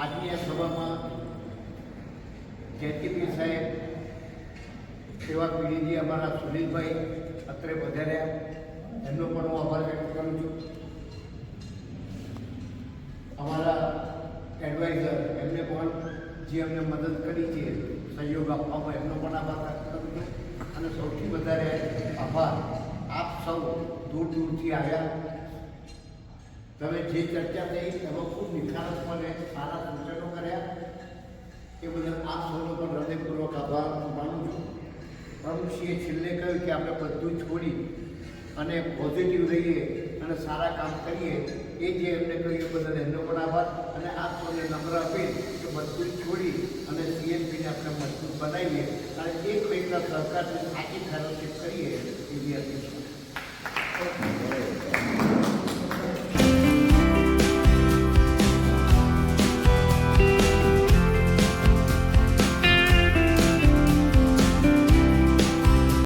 આજની આ સભામાં જયંતિભાઈ સાહેબ, સેવા પીડીજી અમારા સુનિલભાઈ અત્રે વધાર્યા, એમનો પણ હું આભાર વ્યક્ત કરું છું. અમારા એડવાઇઝર એમને પણ જે અમને મદદ કરી છે સહયોગ આપવામાં, એમનો પણ આભાર વ્યક્ત કરું છું. અને સૌથી વધારે આભાર આપ સૌ દૂર દૂરથી આવ્યા. તમે જે ચર્ચા થઈ એમાં ખૂબ નિખાલસપણે સારા સૂચનો કર્યા, એ બદલ આપ સૌનો પણ હૃદયપૂર્વક આભાર માનું છું. પ્રમુખશ્રીએ છેલ્લે કહ્યું કે આપણે બધું છોડી અને પોઝિટિવ રહીએ અને સારા કામ કરીએ, એ જે એમને કહ્યું એ બદલ એમનો પણ આભાર. અને આપ સૌને નમ્ર અપીલ કે બધું છોડી અને સીએનપીને આપણે મજબૂત બનાવીએ અને એક એકના સહકારથી સાચી ફેલોશીપ કરીએ એવી અપીલ છે.